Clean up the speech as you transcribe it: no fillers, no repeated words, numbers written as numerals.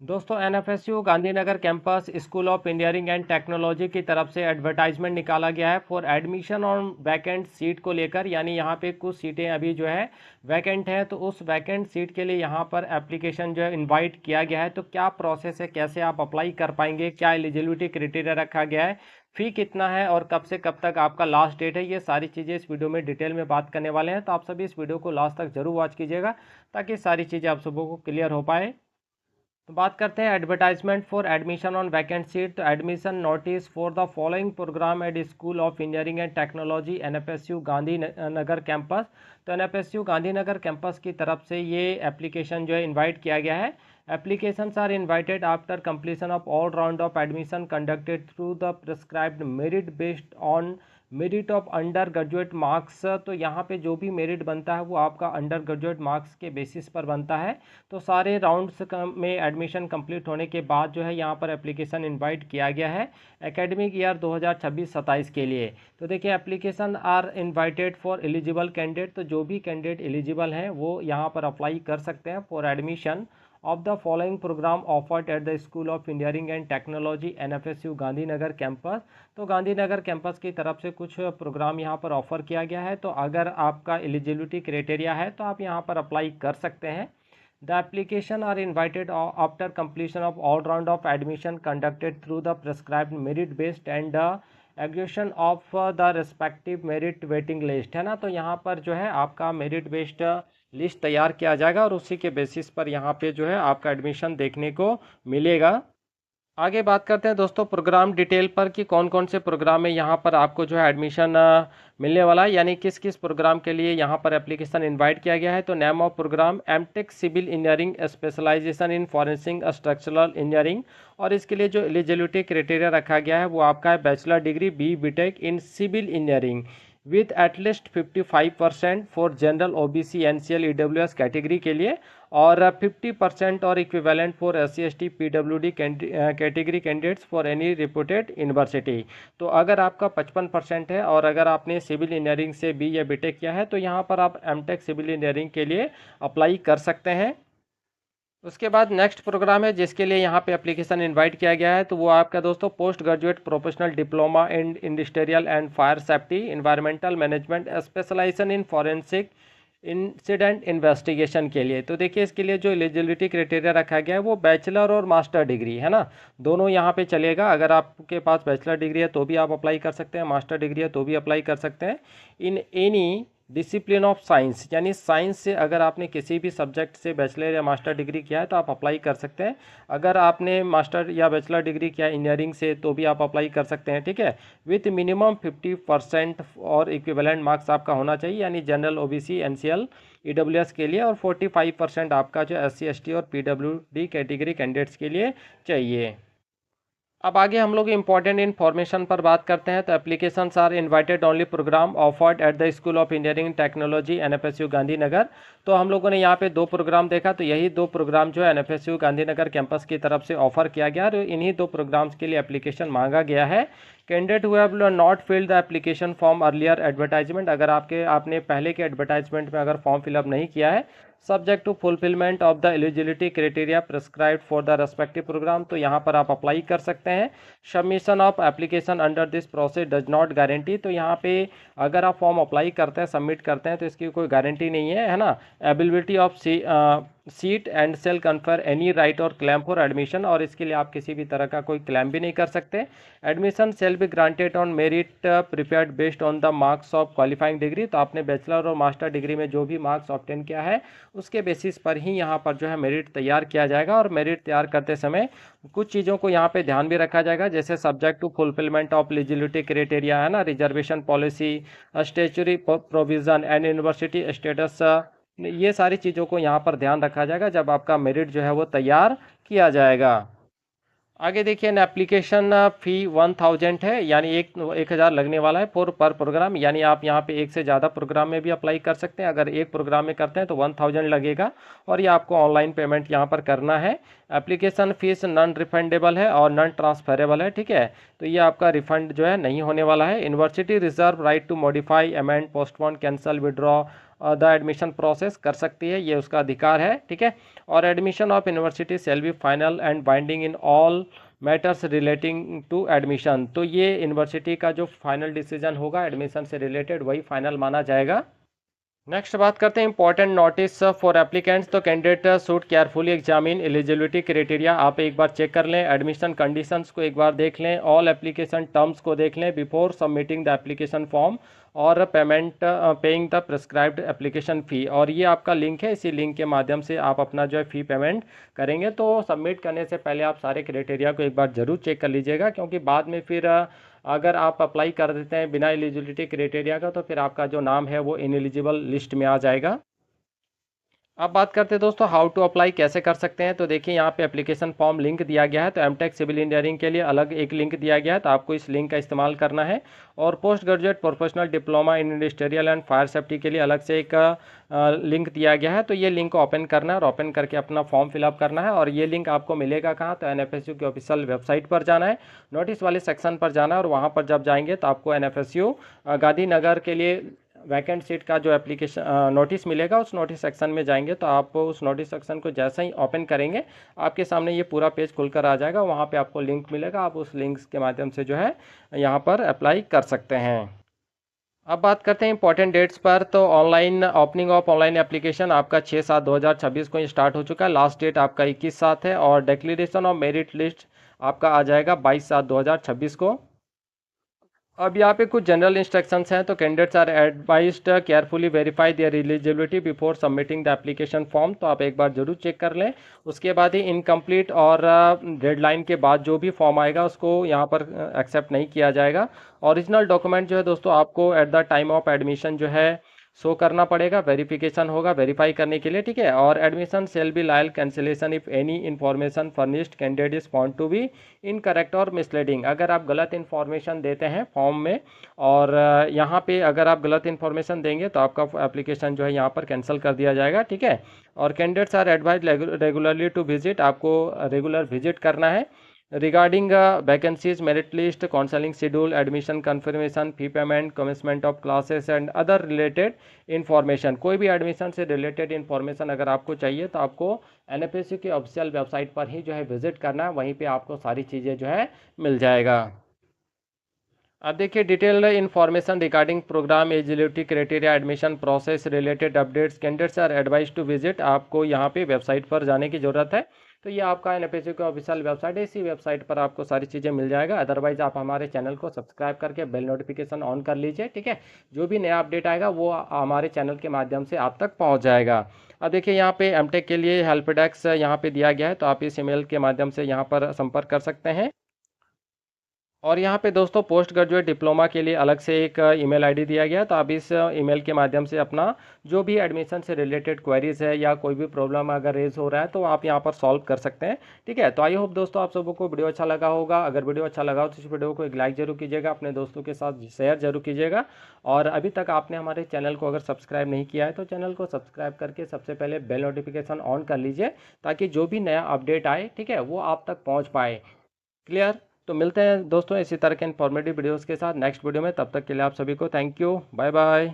दोस्तों NFSU Gandhinagar campus school of engineering and technology की तरफ से एडवर्टाइजमेंट निकाला गया है for admission on vacant seat को लेकर। यानी यहाँ पे कुछ सीटें अभी जो है वैकेंट हैं, तो उस वैकेंट सीट के लिए यहाँ पर एप्लीकेशन जो है इनवाइट किया गया है। तो क्या प्रोसेस है, कैसे आप अप्लाई कर पाएंगे, क्या एलिजिबिलिटी क्राइटेरिया रखा गया है, फ़ी कितना है और कब से कब तक आपका लास्ट डेट है, ये सारी चीज़ें इस वीडियो में डिटेल में बात करने वाले हैं। तो आप सभी इस वीडियो को लास्ट तक जरूर वॉच कीजिएगा ताकि सारी चीज़ें आप सबों को क्लियर हो पाए। तो बात करते हैं advertisement for admission on vacant seat. तो admission notice for the following programme at school of engineering and technology NFSU Gandhinagar campus. तो एनएफएसयू गांधीनगर कैंपस की तरफ से ये एप्लीकेशन जो है इनवाइट किया गया है। Applications are invited after completion of all round of admission conducted through the prescribed merit based on merit of undergraduate marks. तो यहाँ पे जो भी मेरिट बनता है वो आपका अंडर ग्रेजुएट मार्क्स के बेसिस पर बनता है। तो सारे राउंड्स में एडमिशन कंप्लीट होने के बाद जो है यहाँ पर एप्लीकेशन इनवाइट किया गया है एकेडमिक ईयर 2026-27 के लिए। तो देखिए application are invited for eligible candidate. तो जो भी कैंडिडेट एलिजिबल हैं वो यहाँ पर अप्लाई कर सकते हैं for admission of the following programme offered at the school of engineering and technology NFSU Gandhinagar campus. तो गांधीनगर कैंपस की तरफ से कुछ प्रोग्राम यहाँ पर ऑफर किया गया है। तो अगर आपका एलिजिबिलिटी क्राइटेरिया है तो आप यहाँ पर अप्लाई कर सकते हैं। The application are invited after completion of all round of admission conducted through the prescribed merit based and aggression of the respective merit waiting list है ना। तो यहाँ पर जो है आपका मेरिट बेस्ड लिस्ट तैयार किया जाएगा और उसी के बेसिस पर यहाँ पे जो है आपका एडमिशन देखने को मिलेगा। आगे बात करते हैं दोस्तों प्रोग्राम डिटेल पर कि कौन कौन से प्रोग्राम में यहाँ पर आपको जो है एडमिशन मिलने वाला है, यानी किस किस प्रोग्राम के लिए यहाँ पर एप्लीकेशन इनवाइट किया गया है। तो name of program MTech civil engineering specialization in forensic structural engineering. और इसके लिए जो एलिजिबिलिटी क्राइटेरिया रखा गया है वो आपका है bachelor degree B BTech in civil engineering with at least 55% for general OBC NCL EWS category के लिए और 50% और equivalent for SC ST PWD category candidates for any reported university. तो अगर आपका 55% है और अगर आपने सिविल इंजीनियरिंग से बी या बीटेक किया है तो यहाँ पर आप एमटेक सिविल इंजीनियरिंग के लिए अप्लाई कर सकते हैं। उसके बाद नेक्स्ट प्रोग्राम है जिसके लिए यहाँ पे एप्लीकेशन इनवाइट किया गया है। तो वो आपका दोस्तों post graduate professional diploma in industrial and fire safety environmental management specialization in forensic incident investigation के लिए। तो देखिए इसके लिए जो एलिजिबिलिटी क्राइटेरिया रखा गया है वो बैचलर और मास्टर डिग्री है ना, दोनों यहाँ पे चलेगा। अगर आपके पास बैचलर डिग्री है तो भी आप अप्लाई कर सकते हैं, मास्टर डिग्री है तो भी अप्लाई कर सकते हैं। In any discipline of science, यानी साइंस से अगर आपने किसी भी सब्जेक्ट से बैचलर या मास्टर डिग्री किया है तो आप अप्लाई कर सकते हैं। अगर आपने मास्टर या बैचलर डिग्री किया इंजीनियरिंग से तो भी आप अप्लाई कर सकते हैं, ठीक है। विथ मिनिमम 50% और इक्विवेलेंट मार्क्स आपका होना चाहिए, यानी जनरल ओबीसी एनसीएल ईडब्ल्यूएस के लिए और 45% आपका जो एससी एसटी और पीडब्ल्यूडी कैटेगरी कैंडिडेट्स के लिए चाहिए। अब आगे हम लोग इम्पॉर्टेंट इन्फॉर्मेशन पर बात करते हैं। तो applications are invited only program offered at the school of engineering technology NFSU Gandhinagar. तो हम लोगों ने यहाँ पे दो प्रोग्राम देखा, तो यही दो प्रोग्राम जो है एनएफएसयू गांधीनगर कैंपस की तरफ से ऑफर किया गया और इन्हीं दो प्रोग्राम्स के लिए एप्लीकेशन मांगा गया है। Candidate who have not filled the application form earlier advertisement, अगर आपने पहले के एडवर्टाइजमेंट में अगर फॉर्म फिलअप नहीं किया है, subject to fulfilment of the eligibility criteria prescribed for the respective program, तो यहाँ पर आप अप्लाई कर सकते हैं। Submission of application under this process does not guarantee, तो यहाँ पे अगर आप फॉर्म अप्लाई करते हैं सबमिट करते हैं तो इसकी कोई गारंटी नहीं है ना। Ability of seat and shall confer any right और क्लेम फॉर एडमिशन, और इसके लिए आप किसी भी तरह का कोई क्लेम भी नहीं कर सकते। Admission shall be granted on merit prepared based on the marks of qualifying degree, तो आपने बैचलर और मास्टर डिग्री में जो भी मार्क्स ऑब्टेन किया है उसके बेसिस पर ही यहाँ पर जो है मेरिट तैयार किया जाएगा। और मेरिट तैयार करते समय कुछ चीज़ों को यहाँ पे ध्यान भी रखा जाएगा, जैसे subject to fulfilment of eligibility criteria है ना, reservation policy, statutory provision and university status, ये सारी चीज़ों को यहाँ पर ध्यान रखा जाएगा जब आपका मेरिट जो है वो तैयार किया जाएगा। आगे देखिए न एप्लीकेशन फ़ी 1000 है, यानी 1000 लगने वाला है पर प्रोग्राम, यानी आप यहाँ पे एक से ज़्यादा प्रोग्राम में भी अप्लाई कर सकते हैं। अगर एक प्रोग्राम में करते हैं तो 1000 लगेगा और ये आपको ऑनलाइन पेमेंट यहाँ पर करना है। एप्लीकेशन फ़ीस नॉन रिफंडेबल है और नॉन ट्रांसफरेबल है, ठीक है, तो ये आपका रिफंड जो है नहीं होने वाला है। University reserve right to modify amend postpone cancel withdraw the admission process, कर सकती है, ये उसका अधिकार है, ठीक है। और admission of university shall be final and binding in all matters relating to admission. तो ये यूनिवर्सिटी का जो फाइनल डिसीजन होगा एडमिशन से रिलेटेड वही फाइनल माना जाएगा। नेक्स्ट बात करते हैं इंपॉर्टेंट नोटिस फॉर एप्लीकेंट्स। तो candidate should carefully examine eligibility criteria, आप एक बार चेक कर लें, एडमिशन कंडीशंस को एक बार देख लें, ऑल एप्लीकेशन टर्म्स को देख लें before submitting the application form, और payment paying the prescribed application fee. और ये आपका लिंक है, इसी लिंक के माध्यम से आप अपना जो है फ़ी पेमेंट करेंगे। तो सबमिट करने से पहले आप सारे क्राइटेरिया को एक बार ज़रूर चेक कर लीजिएगा, क्योंकि बाद में फिर अगर आप अप्लाई कर देते हैं बिना एलिजिबिलिटी क्राइटेरिया का तो फिर आपका जो नाम है वो इनएलिजिबल लिस्ट में आ जाएगा। अब बात करते हैं दोस्तों हाउ टू अप्लाई, कैसे कर सकते हैं। तो देखिए यहाँ पे एप्लीकेशन फॉर्म लिंक दिया गया है। तो एमटेक सिविल इंजीनियरिंग के लिए अलग एक लिंक दिया गया है, तो आपको इस लिंक का इस्तेमाल करना है। और post graduate professional diploma in industrial and fire safety के लिए अलग से एक लिंक दिया गया है। तो ये लिंक को ओपन करना है और ओपन करके अपना फॉर्म फिलअप करना है। और ये लिंक आपको मिलेगा कहाँ, तो एनएफएसयू की ऑफिशियल वेबसाइट पर जाना है, नोटिस वाले सेक्शन पर जाना है, और वहाँ पर जब जाएंगे तो आपको एनएफएसयू गांधीनगर के लिए वैकेंट सीट का जो एप्लीकेशन नोटिस मिलेगा, उस नोटिस सेक्शन में जाएंगे तो आप उस नोटिस सेक्शन को जैसे ही ओपन करेंगे आपके सामने ये पूरा पेज खुलकर आ जाएगा। वहाँ पे आपको लिंक मिलेगा, आप उस लिंक के माध्यम से जो है यहाँ पर अप्लाई कर सकते हैं। अब बात करते हैं इंपॉर्टेंट डेट्स पर। तो online opening of online application आपका 6/7/2026 को स्टार्ट हो चुका है। लास्ट डेट आपका 21/7 है, और डिक्लेरेशन ऑफ मेरिट लिस्ट आपका आ जाएगा 22/7/2026 को। अब यहाँ पे कुछ जनरल इंस्ट्रक्शंस हैं। तो candidates are advised carefully verify their eligibility before submitting the application form. तो आप एक बार जरूर चेक कर लें, उसके बाद ही इनकम्प्लीट और डेडलाइन के बाद जो भी फॉर्म आएगा उसको यहाँ पर एक्सेप्ट नहीं किया जाएगा। ओरिजिनल डॉक्यूमेंट जो है दोस्तों आपको at the time of admission जो है शो करना पड़ेगा, वेरिफिकेशन होगा वेरीफाई करने के लिए, ठीक है। और एडमिशन सेल बी लायल cancellation if any information furnished candidate is found to be incorrect और मिसलीडिंग। अगर आप गलत इन्फॉर्मेशन देते हैं फॉर्म में और यहाँ पे अगर आप गलत इन्फॉर्मेशन देंगे तो आपका एप्लीकेशन जो है यहाँ पर कैंसिल कर दिया जाएगा, ठीक है। और candidates are advise regularly to visit, आपको रेगुलर विजिट करना है। Regarding vacancies, merit list, counselling schedule, admission confirmation, fee payment, commitment of classes and other related information, कोई भी एडमिशन से रिलेटेड इन्फॉर्मेशन अगर आपको चाहिए तो आपको एनएफएसयू की ऑफिशियल वेबसाइट पर ही जो है विजिट करना है, वहीं पे आपको सारी चीज़ें जो है मिल जाएगा। अब देखिए detailed information regarding program, eligibility criteria, admission process, related updates, candidates are advise to visit, आपको यहाँ पे वेबसाइट पर जाने की ज़रूरत है। तो ये आपका एनएफएसयू का ऑफिशियल वेबसाइट है, इसी वेबसाइट पर आपको सारी चीज़ें मिल जाएगा। अदरवाइज आप हमारे चैनल को सब्सक्राइब करके बेल नोटिफिकेशन ऑन कर लीजिए, ठीक है। जो भी नया अपडेट आएगा वो हमारे चैनल के माध्यम से आप तक पहुँच जाएगा। अब देखिए यहाँ पे एमटेक के लिए हेल्प डेस्क यहाँ पे दिया गया है, तो आप इस ईमेल के माध्यम से यहाँ पर संपर्क कर सकते हैं। और यहाँ पे दोस्तों पोस्ट ग्रेजुएट डिप्लोमा के लिए अलग से एक ईमेल आईडी दिया गया, तो आप इस ईमेल के माध्यम से अपना जो भी एडमिशन से रिलेटेड क्वेरीज है या कोई भी प्रॉब्लम अगर रेज हो रहा है तो आप यहाँ पर सॉल्व कर सकते हैं, ठीक है। तो आई होप दोस्तों आप सबको वीडियो अच्छा लगा होगा। अगर वीडियो अच्छा लगा हो तो इस वीडियो को एक लाइक जरूर कीजिएगा, अपने दोस्तों के साथ शेयर जरूर कीजिएगा। और अभी तक आपने हमारे चैनल को अगर सब्सक्राइब नहीं किया है तो चैनल को सब्सक्राइब करके सबसे पहले बेल नोटिफिकेशन ऑन कर लीजिए, ताकि जो भी नया अपडेट आए, ठीक है, वो आप तक पहुँच पाए। क्लियर। तो मिलते हैं दोस्तों इसी तरह के इन्फॉर्मेटिव वीडियोस के साथ नेक्स्ट वीडियो में, तब तक के लिए आप सभी को थैंक यू, बाय बाय।